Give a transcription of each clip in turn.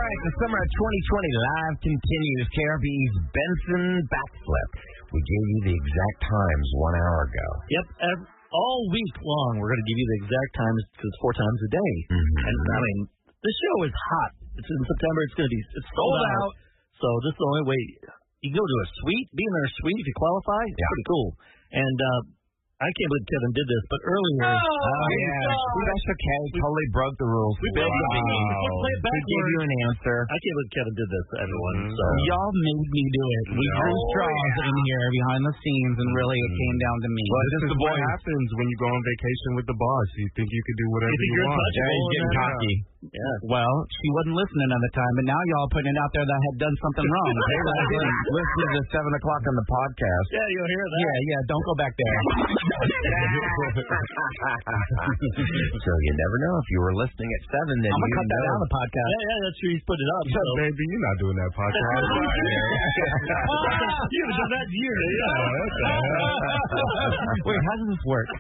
right, the summer of 2020 live continues. KRB's Benson Backflip. We gave you the exact times 1 hour ago. Yep, all week long we're going to give you the exact times because it's 4 times a day. Mm-hmm. And I mean, the show is hot. It's in September. It's sold out. So this is the only way. You can go to a suite, be in their suite if you qualify. It's pretty cool. And I can't believe Kevin did this, but earlier... That's okay. Totally broke the rules. We gave you an answer. I can't believe Kevin did this to everyone. So. Y'all made me do it. We drew straws in here behind the scenes, and really it came down to me. Well, this is what happens when you go on vacation with the boss. You think you can do whatever you want. Yeah, he's getting cocky. Yeah. Well, she wasn't listening at the time, but now y'all putting it out there that I had done something wrong. Listen to the 7 o'clock on the podcast. Yeah, you'll hear that. Yeah, don't go back there. So you never know. If you were listening at 7, then I'm going to cut that out of the podcast. Yeah, that's true. He's put it up. So. Baby, you're not doing that podcast. You haven't done that in years. Wait, how does this work?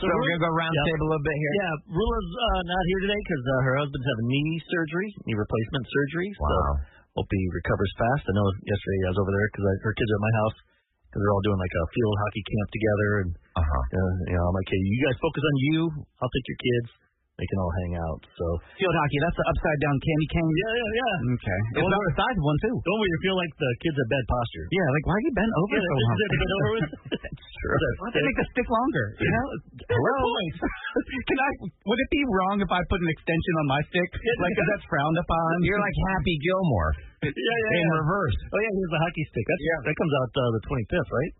So we're going to go round table a little bit here. Yeah, Rula's not here today because her husband's having knee replacement surgery. Wow. So hope he recovers fast. I know yesterday I was over there because her kids are at my house because they're all doing like a field hockey camp together. And I'm like, hey, you guys focus on you. I'll take your kids. They can all hang out. So field hockey, that's the upside down candy cane. Yeah. Okay. It's not the size of one too. Don't you feel like the kids have bad posture? Yeah, like why are you bent over so long? Bent over with? That's true. They make the stick longer. You know? Hello. Would it be wrong if I put an extension on my stick? Like, because that's frowned upon. You're like Happy Gilmore. In reverse. Oh yeah, here's the hockey stick. That comes out the 25th, right?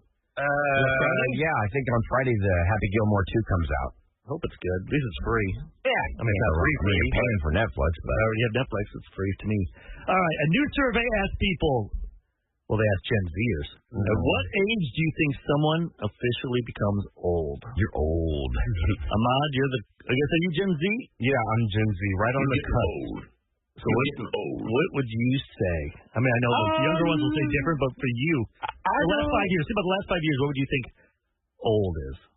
Yeah, I think on Friday the Happy Gilmore 2 comes out. I hope it's good. At least it's free. Yeah. I mean, it's not free. You're paying for Netflix, but I already have Netflix. It's free to me. All right. A new survey asked people, they asked Gen Zers, at what age do you think someone officially becomes old? You're old. Ahmad, I guess, are you Gen Z? Yeah, I'm Gen Z. Right on the cusp. So what would you say? I mean, I know the younger ones will say different, but for you, the last 5 years, about the last 5 years, what would you think old is?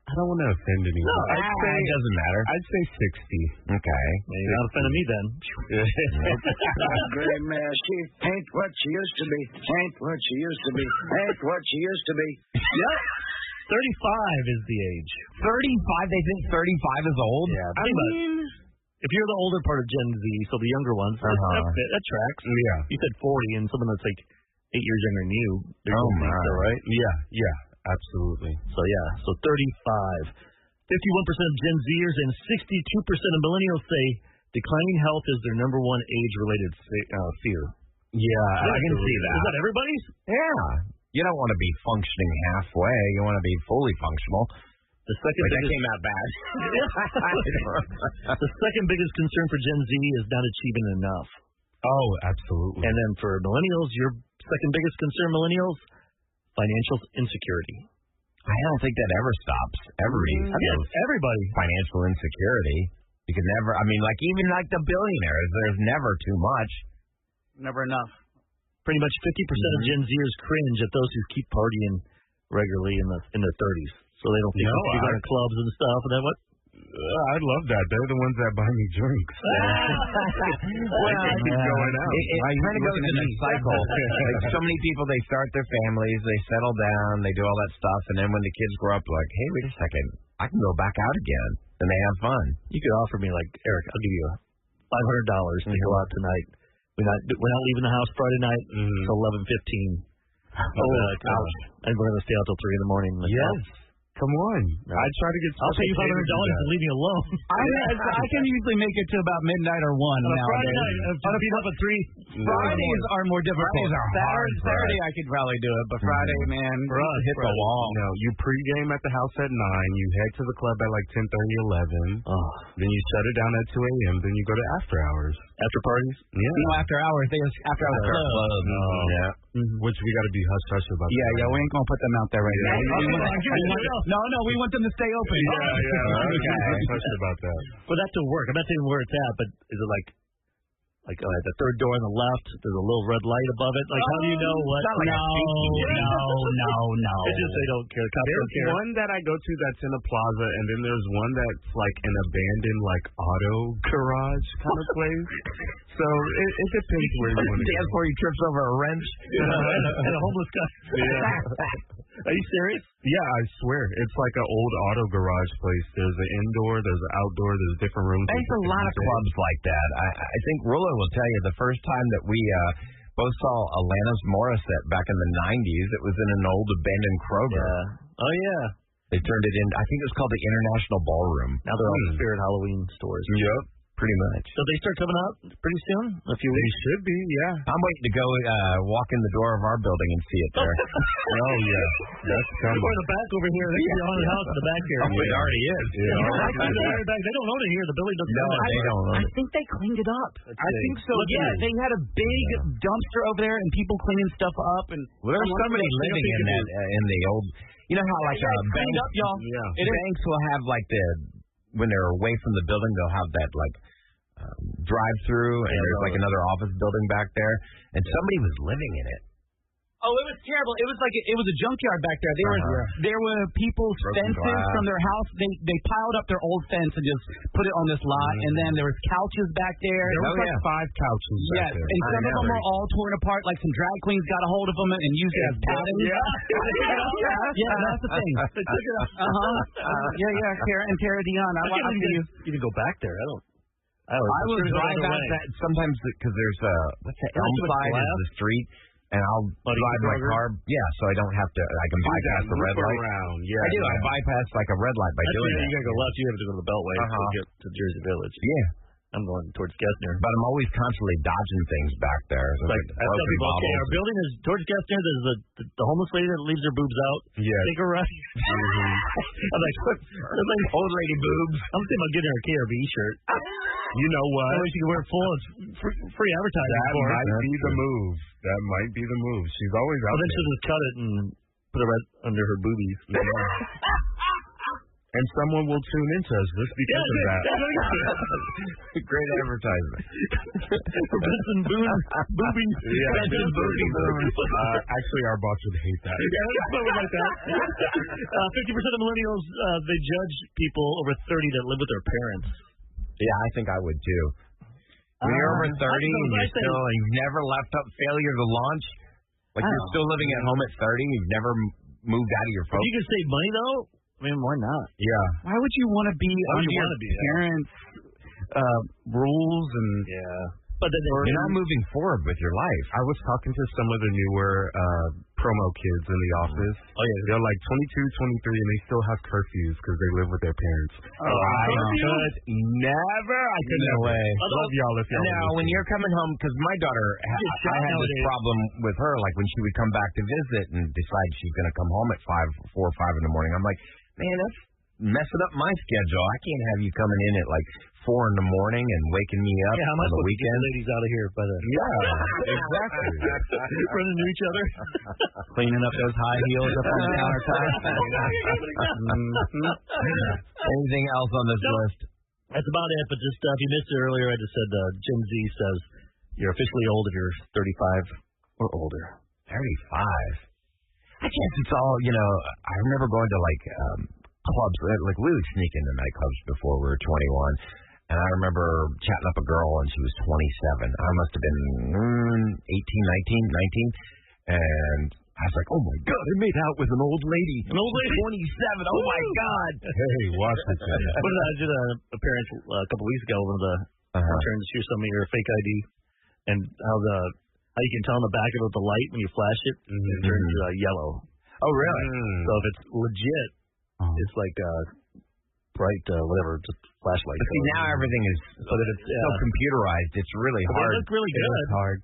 I don't want to offend anyone. No, it doesn't matter. I'd say 60. Okay. You're not offending me then. Great man, she ain't what she used to be. Ain't what she used to be. Ain't what she used to be. Yep. 35 is the age. 35? They think 35 is old? Yeah. I mean, if you're the older part of Gen Z, so the younger ones, that tracks. Yeah. You said 40, and someone that's like 8 years younger than you. Right? Yeah, absolutely. So 35. 51% of Gen Zers and 62% of millennials say declining health is their number one age-related fear. Yeah, I can see that. Is that everybody's? Yeah. You don't want to be functioning halfway. You want to be fully functional. The second that came out bad. The second biggest concern for Gen Z is not achieving enough. Oh, absolutely. And then for millennials, your second biggest concern, millennials, financial insecurity. I don't think that ever stops. Everybody. Financial insecurity. You can never, even the billionaires, there's never too much. Never enough. Pretty much 50% of Gen Zers cringe at those who keep partying regularly in their 30s. So they don't think you go to clubs and stuff. And then what? I love that. They're the ones that buy me drinks. Keep going out. It kind of goes in a cycle. Like so many people, they start their families, they settle down, they do all that stuff, and then when the kids grow up, like, hey, wait a second, I can go back out again, and they have fun. You could offer me, like, Eric, I'll give you $500 to go out tonight. We're not leaving the house Friday night until 11:15. And we're going to stay out till 3 in the morning. Like, yes. Come on. I'd try to get I'll pay you $500 and leave me alone. I can usually make it to about midnight or 1 nowadays. Friday night, I'll be up at 3. Fridays are more difficult. Fridays are hard. Saturday I could probably do it, but Friday, man, for us, hit the wall. No, you pregame at the house at 9. You head to the club at like 10:30, 11. Then you shut it down at 2 a.m. Then you go to after hours. After parties? Yeah. No, after hours. They just after hours club. Yeah. Which we got to be hush-hush about. Yeah, we ain't going to put them out there right now. No, we want them to stay open. Yeah. Hush-hush about that. For that to work, I'm not saying where it's at, but is it like Like at the third door on the left, there's a little red light above it. Like, how do you know what? No. It's just they don't care. Cops don't There's care. one that I go to that's in a plaza, and then there's one that's like an abandoned like auto garage kind of place. So it depends where you want to Dance go. where he trips over a wrench. And a homeless guy. Yeah. Are you serious? Yeah, I swear. It's like an old auto garage place. There's an indoor, there's an outdoor, there's different rooms. There's a lot of clubs like that. I think Rula will tell you the first time that we both saw Alanis Morissette back in the 90s, it was in an old abandoned Kroger. Yeah. Oh, yeah. They turned it in, I think it was called the International Ballroom. Now they're all Spirit Halloween stores. Yep. Pretty much. So they start coming out pretty soon? A few They weeks? should be, yeah. I'm waiting to go walk in the door of our building and see it there. Oh, yeah. That's coming. We're in the back over here. There's a haunted house in the back here. Oh, it already is. They don't own it here. The building doesn't own it. They don't own I it. think they cleaned it up. I think So yeah, they had a big dumpster over there and people cleaning stuff up and Well, there's somebody living in that in the old. You know how like cleaned up, y'all. Yeah. banks will have like when they're away from the building, they'll have that like drive through, and there's like another office building back there, and somebody was living in it. Oh, it was terrible. It was like it was a junkyard back there. There were people's Broken fences glass. from their house. They piled up their old fence and just put it on this lot. And then there was couches back there. There was like 5 couches Yes, back there. and some of them were all torn apart. Like some drag queens got a hold of them and used it as padding. Yeah, that's the thing. They took it up. Yeah. Tara Dion. I see you. You can go back there. I I will drive out that sometimes because there's what's that elm side is the street. And I'll drive my car, so I don't have to. I can bypass the red light. Yeah, I do. I bypass like a red light by doing that. You gotta go left. You have to go to the Beltway to get to Jersey Village. Yeah, I'm going towards Gessner. but I'm always constantly dodging things back there. So Like, I tell people, okay, our building is towards Gessner. There's the homeless lady that leaves her boobs out. Yeah. Take her right. I'm like, what? There's like old lady boobs. I'm thinking about getting her a KRB shirt. You know what? That way she can wear it full. It's free advertising That for her. might be the move. That might be the move. She's always out Well, then there. she'll just cut it and put it right under her boobies. And someone will tune into us just because of that. Great advertisement. Benson Boone boobies. Yeah. Benson Boone. Actually, our boss would hate that. Something like that. 50% of millennials, they judge people over 30 that live with their parents. Yeah, I think I would too. When you're over 30 and you've never left up failure to launch, like you're still living at home at 30, you've never moved out of your If folks. you can save money though, I mean, why not? Yeah. Why would you want to be under your parents' rules and? Yeah. But then You're not moving forward with your life. I was talking to some of the newer promo kids in the office. Oh, yeah. They're like 22, 23, and they still have curfews because they live with their parents. I could never. I couldn't. No way. Love y'all if y'all Now, when you're coming home, because my daughter, I had this problem with her, like when she would come back to visit and decide she's going to come home at 4 or 5 in the morning. I'm like, man, that's messing up my schedule. I can't have you coming in at like 4 in the morning and waking me up how am I on the supposed to get weekend. the ladies out of here by then? Yeah, exactly. Running into each other. Cleaning up those high heels up on the countertop. Anything else on this list? That's about it. But just if you missed it earlier, I just said Gen Z says you're officially old if you're 35 or older. 35. I guess it's all, I remember going to like clubs, like we would sneak into nightclubs before we were 21. And I remember chatting up a girl and she was 27. I must have been 18, 19. And I was like, oh my God, I made out with an old lady. An old lady? 27. Oh my God. Hey, watch it. What did I did a appearance a couple weeks ago? One of the interns, she was showing me your fake ID and how you can tell on the back of it with the light when you flash it, it turns yellow. Oh, really? So if it's legit, it's like bright, whatever, just flashlight. But see, now everything is so computerized. It's really hard. They look really good. It's hard.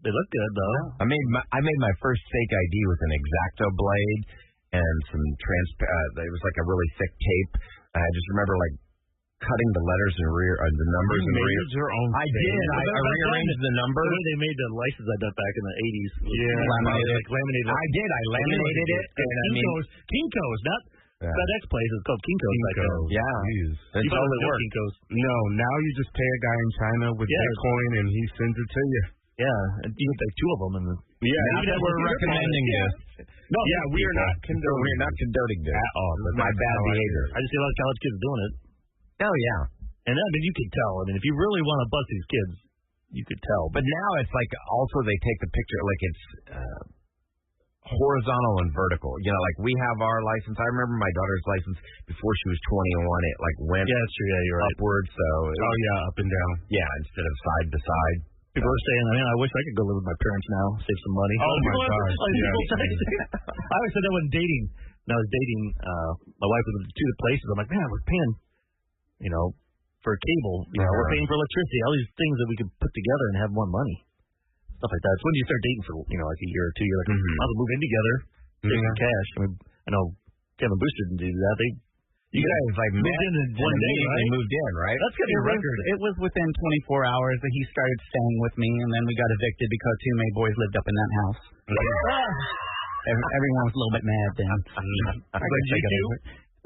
They look good though. I made my first fake ID with an X-Acto blade and some it was like a really thick tape. I just remember like cutting the letters and the numbers You and made your own I did. I rearranged the number. The way they made the license, I bet back in the 80s. Laminated. Like laminated. I did. I laminated it. And Kinko's, not FedEx place is called Kinko's. Yeah. It's only Kinko's. No, now you just pay a guy in China with Bitcoin and he sends it to you. Yeah, and you get like 2 of them. And not that we're recommending this. No, we are not condoning. We're not condoning this at all. But my bad behavior. I just see a lot of college kids doing it. Oh yeah, and I mean you could tell. I mean, if you really want to bust these kids, you could tell. But now it's like also they take the picture like it's horizontal and vertical. You know, like we have our license. I remember my daughter's license before she was 21. It like went that's true. Yeah, you're right. Upward. So up and down. Yeah, instead of side to side. People are saying, I wish I could go live with my parents now, save some money. Oh my gosh. I always said that when dating. When I was dating, my wife was in 2 places. I'm like, man, we're paying, for cable. We're paying for electricity. All these things that we could put together and have more money. Stuff like that. It's when you start dating for, like a year or 2, you're like, I'll move in together, save some cash. I mean, I know Kevin Booster didn't do that. You guys moved in one day, right? Moved in, right? That's going to be a record. It was within 24 hours that he started staying with me, and then we got evicted because 2 May boys lived up in that house. Everyone was a little bit mad then.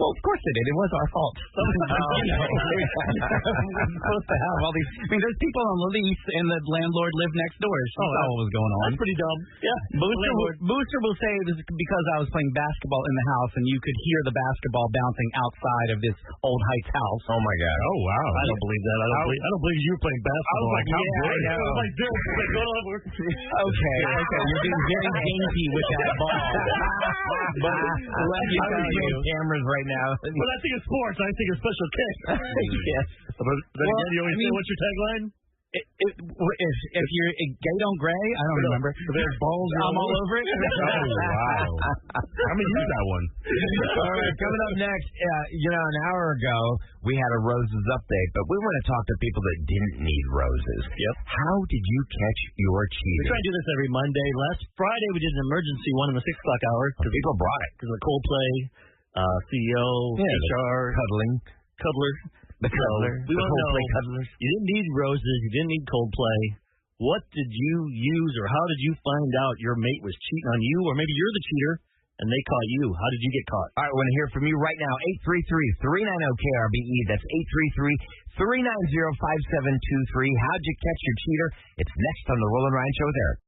Well, of course they did. It was our fault. We're supposed to have all these. I mean, there's people on the lease, and the landlord lived next door. She saw what was going on. That's pretty dumb. Yeah. Booster will say it was because I was playing basketball in the house, and you could hear the basketball bouncing outside of this old Heights house. Oh my God. Oh wow. I don't believe that. I don't believe you were playing basketball. I was like, how good? I was like, dude, Okay. You're being very dainty with that ball. But let me tell you, cameras right now. When I think of sports, I think of special K. Yes. But then again, you always say, what's your tagline? If you're gay don't gray, I don't remember. There's balls. I'm all over it. Oh wow! I'm gonna use that one. All right, coming up next, an hour ago we had a roses update, but we want to talk to people that didn't need roses. Yep. How did you catch your cheater? We try to do this every Monday. Last Friday we did an emergency one in the 6 o'clock hour because people brought it because of Coldplay, CEO, HR, cuddler. The cuddler. We want to know, cuddlers. You didn't need roses. You didn't need Coldplay. What did you use, or how did you find out your mate was cheating on you, or maybe you're the cheater and they caught you? How did you get caught? All right, I want to hear from you right now. 833-390-KRBE. That's 833-390-5723. How'd you catch your cheater? It's next on the Roll and Ryan Show with Eric.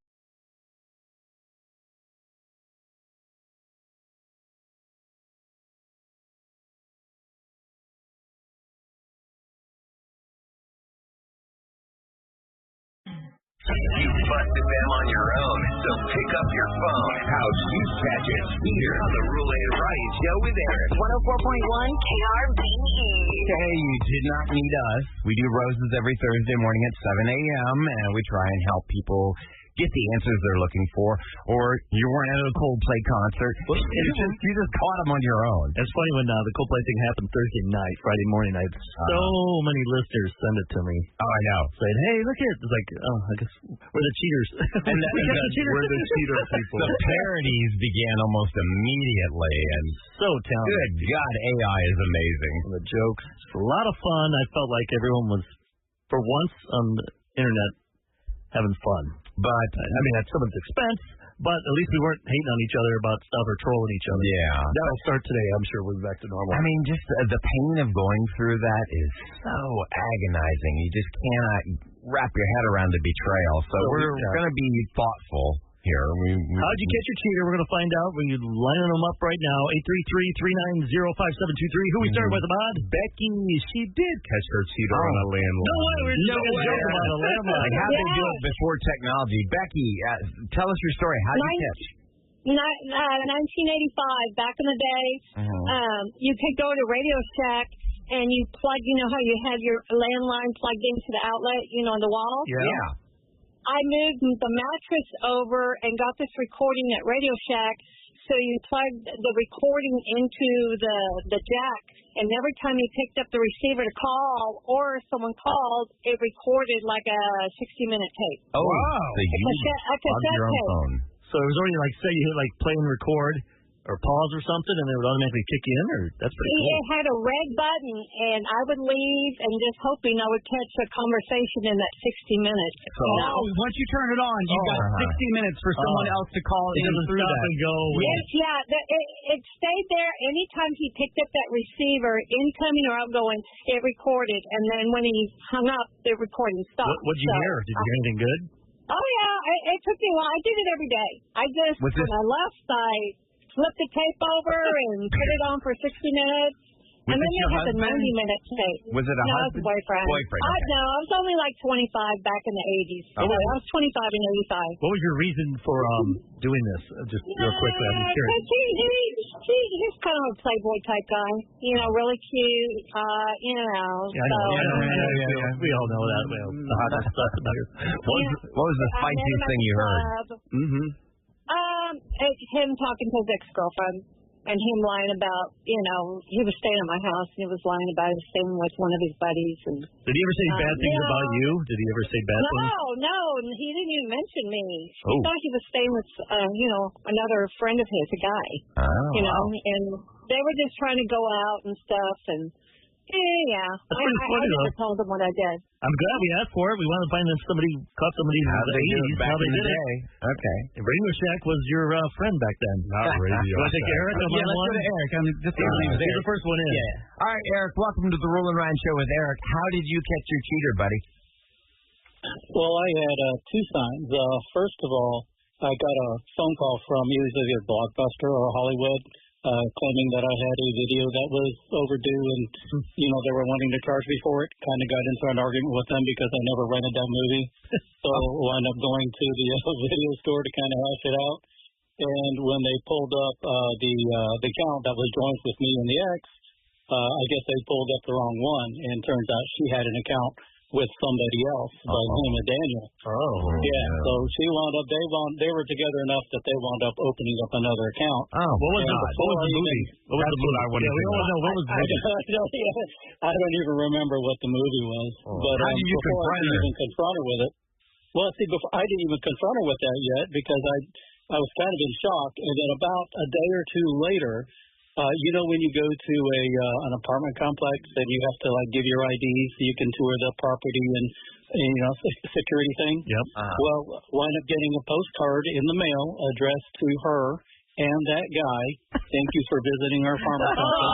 You busted them on your own, so pick up your phone. How'd you catch it? Here on the Rule and Ryan Show with Eric. 104.1 KRBE. Hey, you did not need us. We do roses every Thursday morning at 7 a.m., and we try and help people get the answers they're looking for, or you weren't at a Coldplay concert. You just caught them on your own. It's funny when the Coldplay thing happened Thursday night, Friday morning. I had so many listeners send it to me. Oh, I know. Saying, hey, look at it. It's like, I guess we're the cheaters. And we're the cheater people. The parodies began almost immediately, and so talented. Good God, AI is amazing. The jokes. It's a lot of fun. I felt like everyone was, for once on the internet, having fun. But, I mean, at someone's expense, but at least we weren't hating on each other about stuff or trolling each other. Yeah. That'll start today. I'm sure we'll be back to normal. I mean, just the pain of going through that is so agonizing. You just cannot wrap your head around the betrayal. So we're going to be thoughtful here. How'd you catch your cheater? We're going to find out. We're lining them up right now. 833-390-5723. Who we starting with, Ahmad? Becky. She did catch her cheater on a landline. No way. We're just going to joke about a landline. Like, how they do it before technology. Becky, tell us your story. How did you catch? 1985, back in the day, you could go to Radio Shack and you plug, how you had your landline plugged into the outlet, on the wall? Yeah. I moved the mattress over and got this recording at Radio Shack, so you plugged the recording into the jack, and every time you picked up the receiver to call or someone called, it recorded like a 60-minute tape. Oh, wow. A cassette your own tape. phone. So it was already say you hit play and record, or pause or something, and it would automatically kick you in? Or that's pretty cool. It had a red button, and I would leave and just hoping I would catch a conversation in that 60 minutes. So once you turn it on, you've got 60 minutes for someone else to call in through that. And go. Yes, it stayed there. Anytime he picked up that receiver, incoming or outgoing, it recorded. And then when he hung up, the recording stopped. What did you hear? Did you hear anything good? Oh, yeah. It took me a while. I did it every day. I just, when I left, I flipped the tape over and put it on for 60 minutes. And then they had the 90-minute tape. Was it a husband? No, it was a boyfriend. Okay. No, I was only like 25 back in the 80s. I was 25 in 85. What was your reason for doing this? Just real quickly, I'm curious. He's kind of a playboy type guy. Really cute. We all know that. The hottest stuff about you. What was the spiciest thing you heard? It's him talking to his ex-girlfriend. And him lying about, he was staying at my house and he was lying about him staying with one of his buddies. And did he ever say bad things about you? Did he ever say bad things? No, he didn't even mention me. He thought he was staying with, another friend of his, a guy. And they were just trying to go out and stuff. And I never told them what I did. I'm glad we asked for it. We wanted to find caught somebody in the 80s. Back in the day. Okay. Radio Shack was your friend back then. Not Radio Shack. You want to take Eric? Let's go to Eric. He's the first one in. Yeah. All right, Eric, welcome to the Rule and Ryan Show with Eric. How did you catch your cheater, buddy? Well, I had two signs. First of all, I got a phone call from either Blockbuster or Hollywood claiming that I had a video that was overdue and, they were wanting to charge me for it. Kind of got into an argument with them because I never rented that movie. So I wound up going to the video store to kind of hash it out. And when they pulled up the account that was joined with me and the ex, I guess they pulled up the wrong one. And it turns out she had an account with somebody else by the name of Daniel. So she wound up, they were together enough that they wound up opening up another account. What was the movie? What was the movie? I don't even remember what the movie was. But how did you before I even confront her with it. Well, see, before I didn't even confront her with that yet because I was kind of in shock. And then about a day or two later, when you go to an apartment complex and you have to give your ID so you can tour the property and security thing. Yep. Well, wind up getting a postcard in the mail addressed to her and that guy. Thank you for visiting our apartment complex.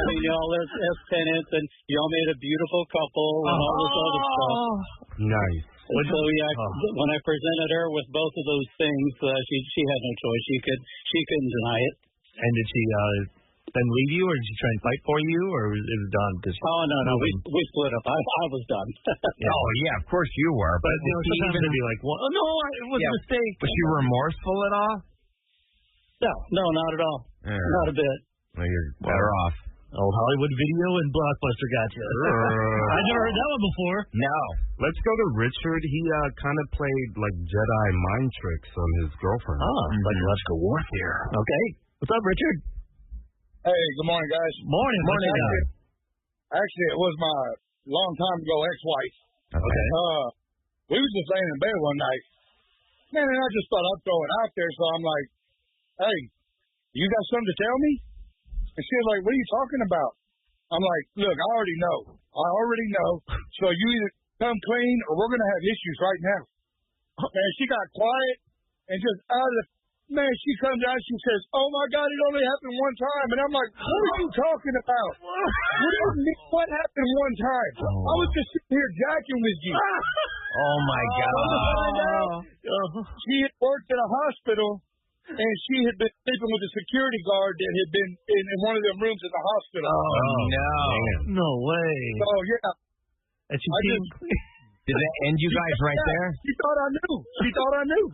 Having y'all as tenants, and y'all made a beautiful couple and all this other stuff. Nice. And so when I presented her with both of those things, she had no choice. She couldn't deny it. And did she then leave you, or did she try and fight for you, or was it done? No. We split up. I was done. Oh, yeah, of course you were. But sometimes it'd be like, no, it was a mistake. Was she remorseful at all? No, not at all. Not a bit. Well, you're better off. Old Hollywood Video and Blockbuster got you. I never heard that one before. No. Let's go to Richard. He kind of played like Jedi mind tricks on his girlfriend. Psychological warfare. Okay. What's up, Richard? Hey, good morning, guys. Morning. Actually, it was my long time ago ex-wife. Okay. We was just laying in bed one night. Man, and I just thought I'd throw it out there, so I'm like, hey, you got something to tell me? And she was like, what are you talking about? I'm like, look, I already know. So you either come clean or we're going to have issues right now. Man, she got quiet and just out of the, she comes out, she says, oh my God, it only happened one time. And I'm like, what are you talking about? What do you mean, what happened one time? I was just sitting here jacking with you. Oh my God. She had worked at a hospital. And she had been sleeping with a security guard that had been in one of them rooms in the hospital. Oh, no. No way. Oh, yeah. And she did that end you guys right there? She thought I knew.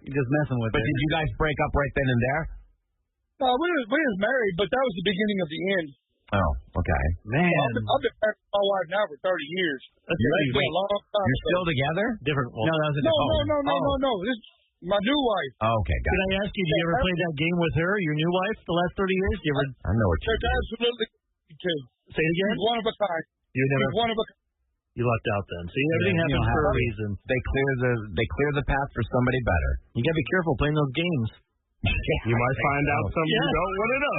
You're just messing with But did you guys break up right then and there? We was married, but that was the beginning of the end. Oh, okay. Man. I've been married to my wife now for 30 years. That's been a long time. You're still together? Different. No, that was a different No. This is my new wife. Oh, okay, got it. Can I ask you, did you ever play that game with her, your new wife, the last 30 years? I know what you're doing. Absolutely. Too. Say it again? She's one of a kind. She's one of a kind. You lucked out then. See, everything happens for a reason. They clear the path for somebody better. You gotta be careful playing those games. You might find out something you don't want to know.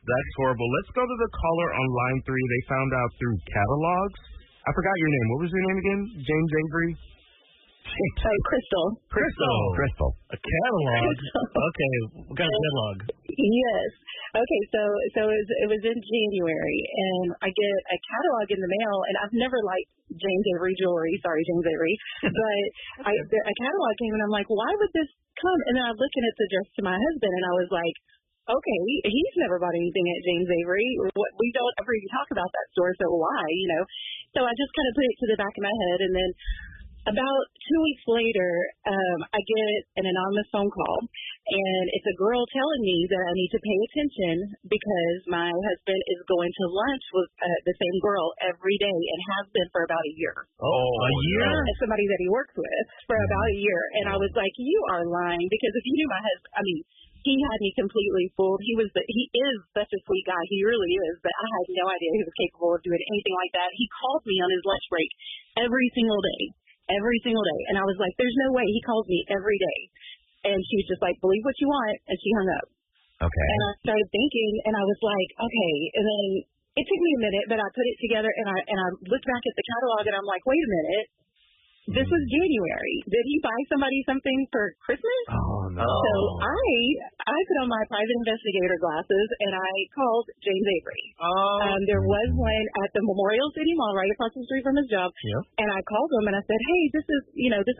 That's horrible. Let's go to the caller on line 3. They found out through catalogs. I forgot your name. What was your name again? James Avery? Crystal. Crystal. A catalog? Okay. What kind of catalog? Yes. Okay, so it was in January, and I get a catalog in the mail, and I've never liked James Avery jewelry. Sorry, James Avery. But a catalog came, and I'm like, why would this come? And then I'm looking at the dress to my husband, and I was like, okay, he's never bought anything at James Avery. We don't ever even talk about that store, so why, So I just kind of put it to the back of my head, and then about 2 weeks later, I get an anonymous phone call, and it's a girl telling me that I need to pay attention because my husband is going to lunch with the same girl every day and has been for about a year. Oh, a year? And somebody that he works with for about a year. And I was like, you are lying, because if you knew my husband, he had me completely fooled. He is such a sweet guy. He really is. But I had no idea he was capable of doing anything like that. He called me on his lunch break every single day. And I was like, there's no way. He calls me every day. And she was just like, believe what you want. And she hung up. Okay. And I started thinking, and I was like, okay. And then it took me a minute, but I put it together, and I looked back at the catalog, and I'm like, wait a minute. This was January. Did he buy somebody something for Christmas? Oh, no. So I put on my private investigator glasses, and I called James Avery. There was one at the Memorial City Mall right across the street from his job. Yep. And I called him, and I said, hey, this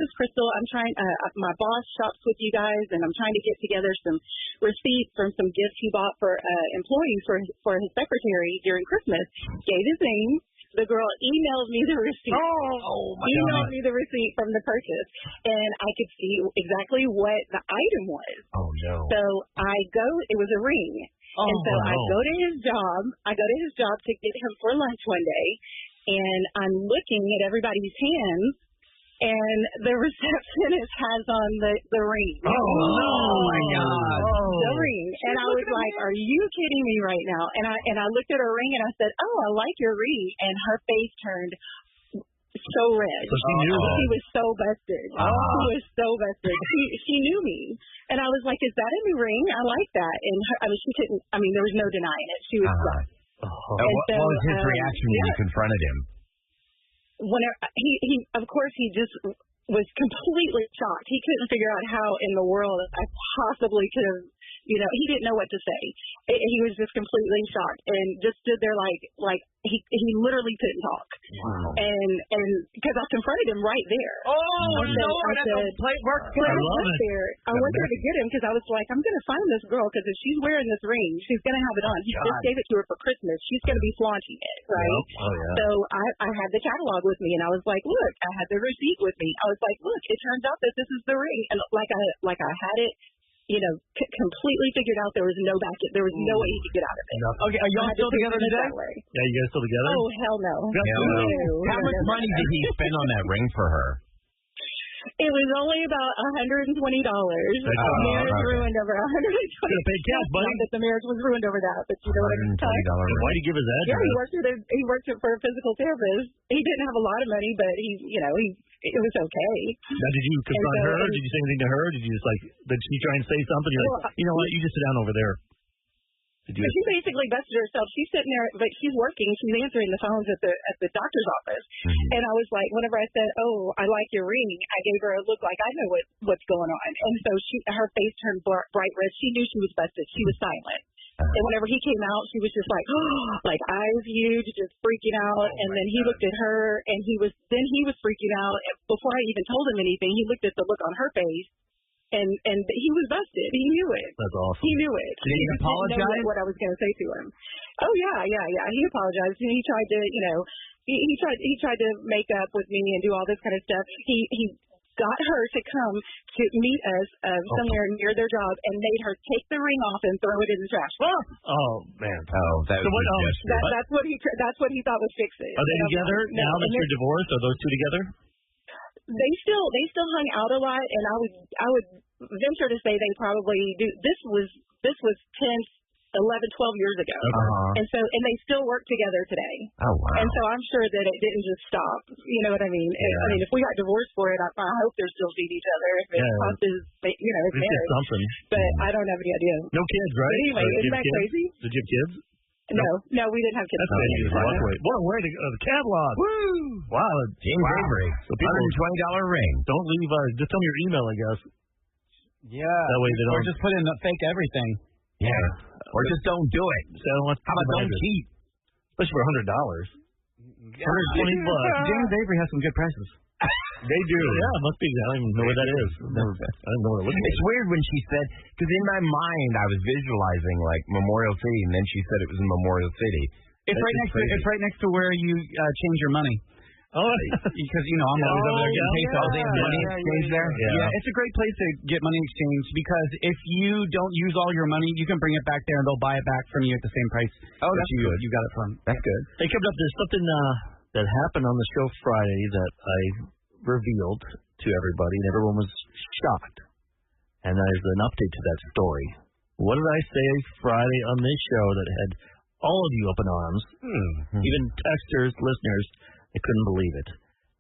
is Crystal. I'm trying, my boss shops with you guys, and I'm trying to get together some receipts from some gifts he bought for employees for his secretary during Christmas. Gave his name. The girl emailed me the receipt. Emailed me the receipt from the purchase, and I could see exactly what the item was. Oh, no. So it was a ring. And so I go to his job to get him for lunch one day, and I'm looking at everybody's hands, and the receptionist has on the ring. Oh, my God. The ring. And I was like, are you kidding me right now? And I looked at her ring, and I said, oh, I like your ring. And her face turned so red. So she knew She was so busted. She was so busted. She knew me. And I was like, is that a new ring? I like that. And she couldn't, there was no denying it. She was shocked. What was his reaction when you confronted him? Whenever he of course he just was completely shocked. He couldn't figure out how in the world I possibly could have, he didn't know what to say. He was just completely shocked and just stood there like he literally couldn't talk. Wow. And because I confronted him right there. Oh, no, I went there to get him because I was like, I'm going to find this girl because if she's wearing this ring, she's going to have it on. He just gave it to her for Christmas. She's going to be flaunting it, right? Yep. Oh, yeah. So I had the catalog with me, and I was like, look, I had the receipt with me. I was like, look, it turns out that this is the ring, and like I had it. Completely figured out there was no way he could get out of it. Okay, are y'all still together today? Yeah, you guys still together? Oh, hell no. How much money did he spend on that ring for her? It was only about $120. Marriage ruined over $120. Could have paid cash, buddy. Not that the marriage was ruined over that, but you know what I mean. $120. Why did he give his address? Yeah, he worked for a physical therapist. He didn't have a lot of money, but it was okay. Now, did you confront her? Did you say anything to her? Did you just did she try and say something? You're like, you know what? You just sit down over there. She basically busted herself. She's sitting there, but she's working. She's answering the phones at the doctor's office. Mm-hmm. And I was like, whenever I said, "Oh, I like your ring," I gave her a look like I know what's going on. And so her face turned bright red. She knew she was busted. She was silent. And whenever he came out, she was just like eyes huge, just freaking out. And then he looked at her, and he was freaking out. And before I even told him anything, he looked at the look on her face. And he was busted. He knew it. That's awesome. He knew it. Did he apologize? Didn't know what I was going to say to him. Oh yeah. He apologized. And he tried to, he tried to make up with me and do all this kind of stuff. He got her to come to meet us somewhere near their job and made her take the ring off and throw it in the trash. Oh man. Oh, that's what he thought would fix it. Are they together now that you're divorced? Are those two together? They still hung out a lot, and I would venture to say they probably do. This was 10 12 years ago. And they still work together today. Oh, wow. And so I'm sure that it didn't just stop. You know what I mean? I mean, if we got divorced for it, I hope they're still seeing each other. If it causes, it's marriage. Something. But I don't have any idea. No kids, right? But anyway, isn't that crazy? Did you have kids? No, we didn't have kids. That's good. What a way to go. The catalog. Woo! Wow. James Avery. So $120 ring. Don't leave, just tell me your email, I guess. Yeah. That way they don't. Or just put in the fake everything. Yeah. Or just don't do it. How about don't cheat? Especially for $100. $120. James Avery has some good prices. They do. Yeah, it must be. I don't even know what that is. I don't know what it looks like. It's weird when she said, because in my mind I was visualizing like Memorial City, and then she said it was in Memorial City. It's right next to where you change your money. Oh, because I'm always over there getting paid. All the money exchange there. Yeah, it's a great place to get money exchanged because if you don't use all your money, you can bring it back there and they'll buy it back from you at the same price. Oh, that's good. You got it from. That's good. Hey, coming up, there's something that happened on the show Friday that I revealed to everybody, and everyone was shocked. And there's an update to that story. What did I say Friday on this show that had all of you open arms, even texters, listeners? I couldn't believe it.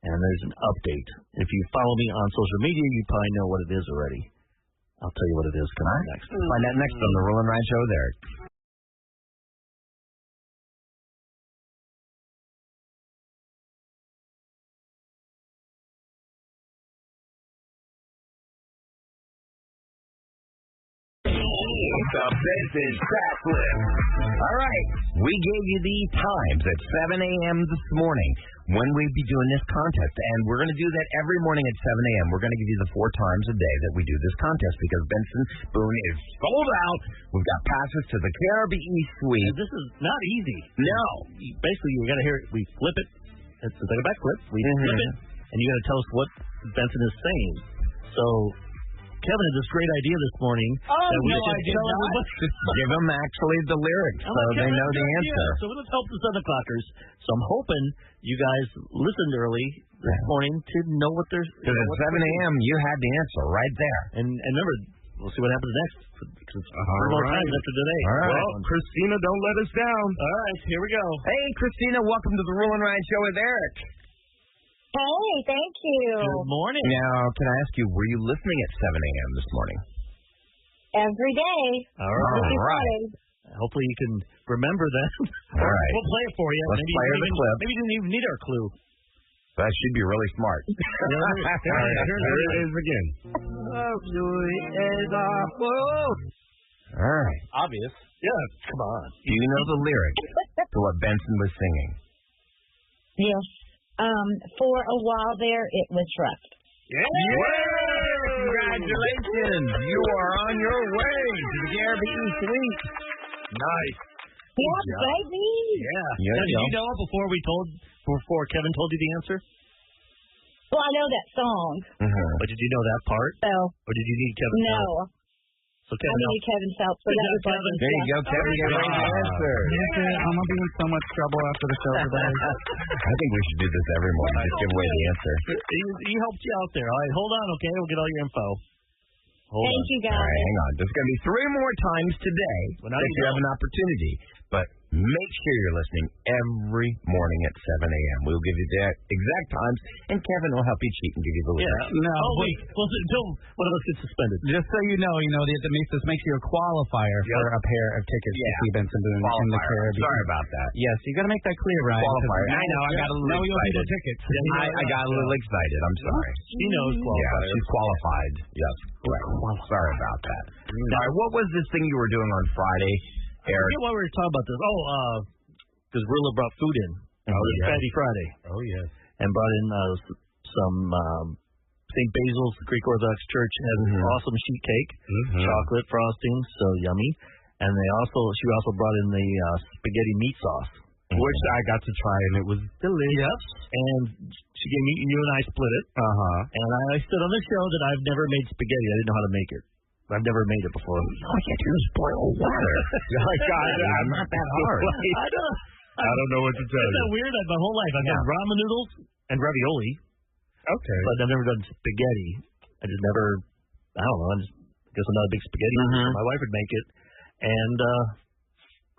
And there's an update. If you follow me on social media, you probably know what it is already. I'll tell you what it is coming up next. Find that next on the Roll and Ride Show there. The Benson Fat Flip. All right. We gave you the times at 7 a.m. this morning when we'd be doing this contest. And we're going to do that every morning at 7 a.m. We're going to give you the 4 times a day that we do this contest because Benson Boone is sold out. We've got passes to the KRBE Suite. This is not easy. No. Basically, you got to hear it. We flip it. It's like a backflip. We flip it. And you got to tell us what Benson is saying. So Kevin had this great idea this morning. Oh, no, I did not. Give them actually the lyrics so they know the answer. So let's help the 7 o'clockers. So I'm hoping you guys listened early this morning to know what they're... Because at 7 a.m., you had the answer right there. And remember, we'll see what happens next. Because it's 4 more times after today. All right. Well, Christina, don't let us down. All right, here we go. Hey, Christina, welcome to the Roll and Ride Show with Eric. Hey, thank you. Good morning. Now, can I ask you, were you listening at 7 a.m. this morning? Every day. All right. Friday. Hopefully you can remember that. All right. We'll play it for you. Let's play the clip. Maybe you didn't even need our clue. That should be really smart. Here it is again. All right. Obvious. Yeah, come on. Do you know the lyrics to what Benson was singing? Yes. For a while there, it was rough. Yeah. Congratulations. You are on your way to the KRBE Suite. Nice. Yeah, baby. Yeah. Now, did you know it before Kevin told you the answer? Well, I know that song. But did you know that part? So. Or did you need Kevin's help? No. So Kevin, I needed Kevin's help. So that was Kevin. There you go, Kevin. You got the answer. I'm going to be in so much trouble after the show today. I think we should do this every morning. Just give away the answer. He helped you out there. All right, hold on, okay? We'll get all your info. Thank you, guys. All right, hang on. There's going to be 3 more times today that you have an opportunity. But make sure you're listening every morning at 7 a.m. We'll give you the exact times, and Kevin will help you cheat and give you the lyrics. Yeah. No. Oh, wait. Well, until one of us gets suspended. Just so you know, this makes you a qualifier for a pair of tickets to see Benson Boone in the Caribbean. Sorry about that. Yes, you got to make that clear, Ryan. Qualifier. I know. I got a little excited. Tickets. I got a little excited. I'm sorry. She knows qualifier. Yeah, she's qualified. Yes. Right. Sorry about that. All right. What was this thing you were doing on Friday, Eric? I forget why we were talking about this. Because Rilla brought food in. Fatty Friday. Oh, yes. And brought in some St. Basil's Greek Orthodox Church has awesome sheet cake, chocolate frosting, so yummy. And she also brought in the spaghetti meat sauce, which I got to try, and it was delicious. Yep. And she gave me, you and I split it. And I stood on the show that I've never made spaghetti. I didn't know how to make it. I've never made it before. All you do is boil water. I'm not that hard. I don't know what to tell you. Isn't that weird? My whole life I've done ramen noodles and ravioli. Okay. But I've never done spaghetti. I just never, I don't know, I guess I'm not a big spaghetti eater. My wife would make it. And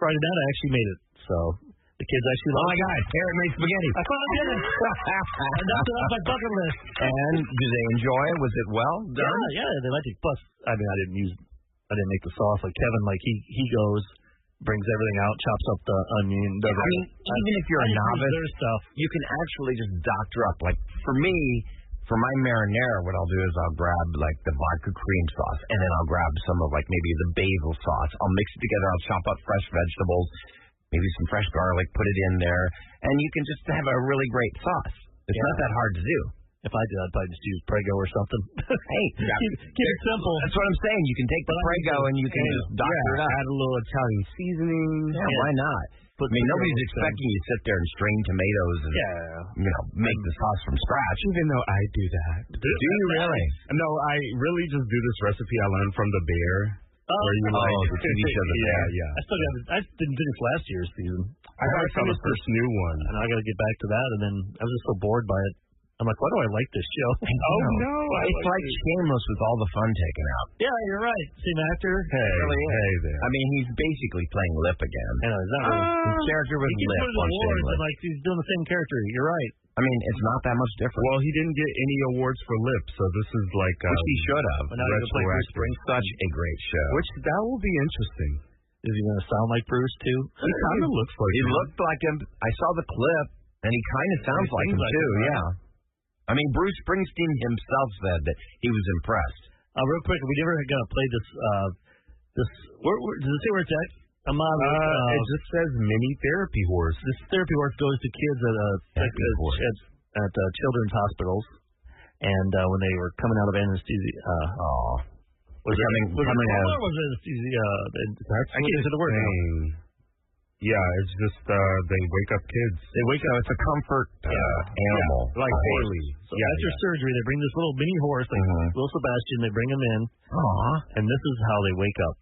Friday night, I actually made it. So the kids actually Oh loved my it. God, Eric made spaghetti. I finally did it. And that's off my bucket list. And did they enjoy it? Was it well done? Yeah, they liked it. Plus, I mean, I didn't make the sauce like Kevin. Like he goes, brings everything out, chops up the onion. I mean, even if you're a novice, stuff. you can actually just doctor up. Like for me, for my marinara, what I'll do is I'll grab like the vodka cream sauce, and then I'll grab some of like maybe the basil sauce. I'll mix it together. I'll chop up fresh vegetables, maybe some fresh garlic, put it in there, and you can just have a really great sauce. It's not that hard to do. If I did, I'd probably just use Prego or something. Hey, keep it simple. That's what I'm saying. You can take the Prego and you can just doctor it up. Add a little Italian seasoning. Yeah, why not? I mean, nobody's expecting you to sit there and strain tomatoes and make the sauce from scratch. Even though I do that. Do you really? No, I really just do this recipe I learned from The Bear. Where you the TV show The Bear. Yeah. I didn't finish last year's season. I got to finish this new one. And I got to get back to that. And then I was just so bored by it. I'm like, why do I like this show? Oh, no. It's like Shameless with all the fun taken out. Yeah, you're right. Same actor. Hey there. I mean, he's basically playing Lip again. I know, he's not really. His character was He Lip keeps on winning awards Shameless. and like he's doing the same character. You're right. I mean, it's not that much different. Well, he didn't get any awards for Lip, so this is like which he should have. But now he's gonna play Bruce Springsteen. Such a great show. Which that will be interesting. Is he going to sound like Bruce too? He kind of looks like He looked like him. I saw the clip, and he kind of sounds like him too. Yeah. I mean, Bruce Springsteen himself said that he was impressed. Real quick, we never going to play this. Does it say where it's at? It just says mini therapy horse. This therapy horse goes to kids at children's hospitals, and when they were coming out of anesthesia. Was it anesthesia? I can't say the word. Yeah, it's just they wake up kids. They wake up. It's a comfort animal, like Bailey. So after surgery, they bring this little mini horse, like little Sebastian. They bring him in, and this is how they wake up.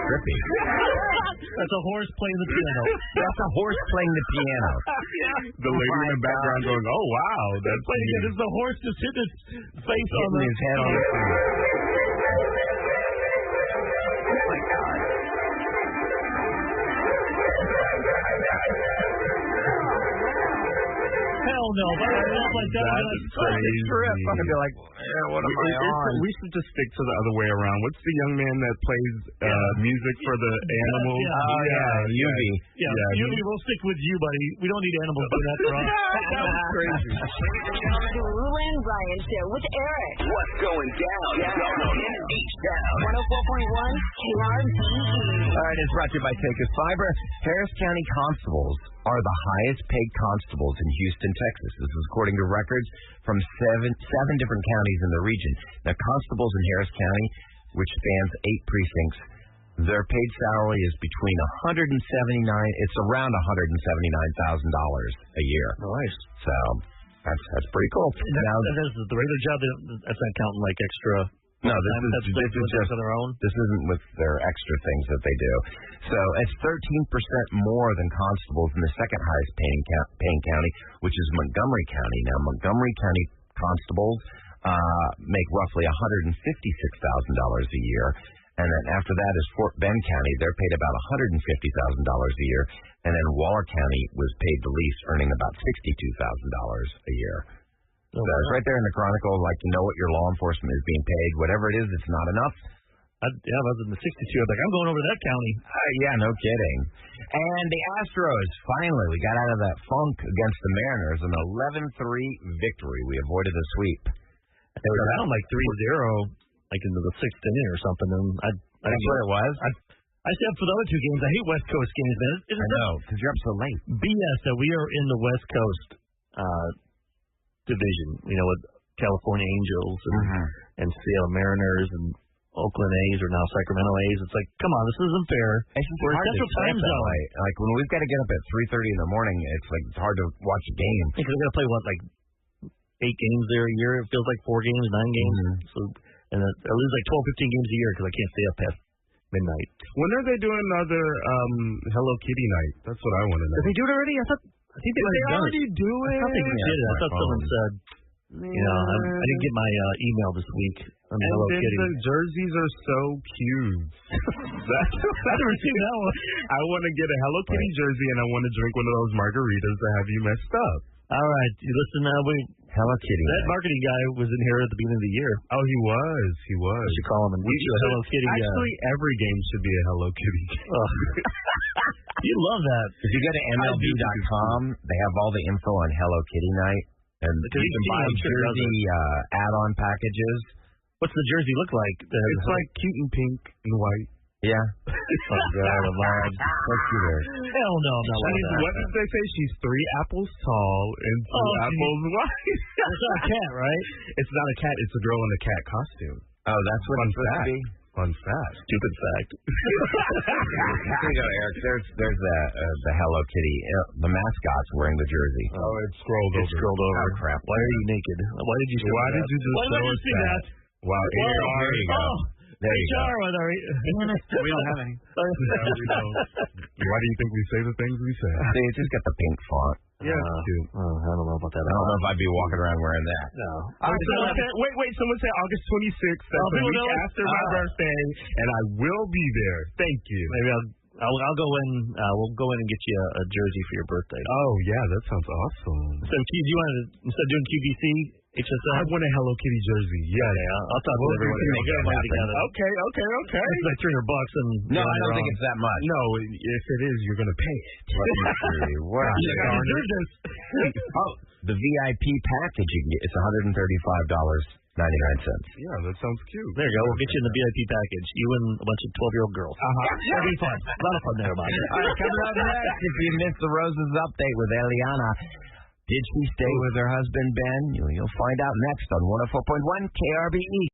Trippy. That's a horse playing the piano. That's a horse playing the piano. The lady in the background going, "Oh wow, that's funny." It's the horse just hitting his face on his head on the thing. Oh my God. Hell no! That's crazy. I'm gonna be like, what am I on? We should just stick to the other way around. What's the young man that plays music for the animals? Yuvi. Yuvi, we'll stick with you, buddy. We don't need animals doing that for us. That was crazy. The Rule and Ryan Show with Eric. What's going down? In H-Town. 104.1 KRDE. All right, it's brought to you by Take Us Fiber. Harris County constables are the highest paid constables in Houston, Texas. This is according to records from seven different counties in the region. Now, constables in Harris County, which spans 8 precincts, their paid salary is between it's around $179,000 a year. Nice. So that's pretty cool. Now, that's the regular job. That's not counting like extra. No, this is just on their own. This isn't with their extra things that they do. So it's 13% more than constables in the second highest paying county, which is Montgomery County. Now, Montgomery County constables make roughly $156,000 a year. And then after that is Fort Bend County. They're paid about $150,000 a year. And then Waller County was paid the least, earning about $62,000 a year. So it's right there in the Chronicle, like, you know what your law enforcement is being paid. Whatever it is, it's not enough. I was in the 62. I'm like, I'm going over to that county. Yeah, no kidding. And the Astros, finally, we got out of that funk against the Mariners, an 11-3 victory. We avoided a sweep. They were down like 3-0, like into the 6th inning or something. And that's what it was? I said for the other 2 games, I hate West Coast games, man. I know, because you're up so late. BS that we are in the West Coast division, with California Angels and Seattle Mariners and Oakland A's or now Sacramento A's. It's like, come on, this isn't fair. We're in Central Time Zone. Like when we've got to get up at 3:30 in the morning, it's hard to watch a game. Because we got to play 8 games there a year. It feels like 4 games, 9 games. So, and I lose like 12, 15 games a year because I can't stay up past midnight. When are they doing another Hello Kitty night? That's what I want to know. Did they do it already? I I think they already do it? I thought they did it. I thought someone said, I didn't get my email this week on Hello Kitty. The jerseys are so cute. I've never seen that one. I want to get a Hello Kitty jersey and I want to drink one of those margaritas that have you messed up. All right, you listen. Hello Kitty. That marketing guy was in here at the beginning of the year. Oh, he was. We should call him and get you a Hello Kitty. Actually, every game should be a Hello Kitty game. You love that. If you go to MLB.com, they have all the info on Hello Kitty night, and you can buy jersey add-on packages. What's the jersey look like? It's like cute and pink and white. Yeah. Oh, God, Lord. Let's do this. Hell no, I'm not like that. What did they say? She's 3 apples tall and 2 apples wide. It's not a cat, right? It's not a cat. It's a girl in a cat costume. Oh, that's what it's supposed to be? Fun fact. Stupid fact. Here you go, Eric. There's the Hello Kitty. The mascot's wearing the jersey. Oh, it's scrolled over. Oh, crap. Why are you naked? Why did you just show us that? Wow, there you go. There you go. We don't have any. No, we don't. Why do you think we say the things we say? See, it's just got the pink font. Yeah, it's cute. I don't know about that. I don't know if I'd be walking around wearing that. No. Wait. Someone said August 26th. That's the week after my birthday, and I will be there. Thank you. Maybe I'll go in. We'll go in and get you a jersey for your birthday. Oh yeah, that sounds awesome. So, Keith, you want to instead of doing QVC, HSN? I want a Hello Kitty jersey. Yeah, I'll talk to everyone. Together. Okay. It's like $300 and no, I don't think it's that much. No, if it is, you're gonna pay it. Let me see. What? The VIP package you can get. It's $135.99. Yeah, that sounds cute. There you go. We'll get you in the VIP package. You and a bunch of 12-year-old girls. That'll be fun. A lot of fun there, Bob. All right, coming up next, if you missed the Roses update with Eliana, did she stay with her husband Ben? You'll find out next on 104.1 KRBE.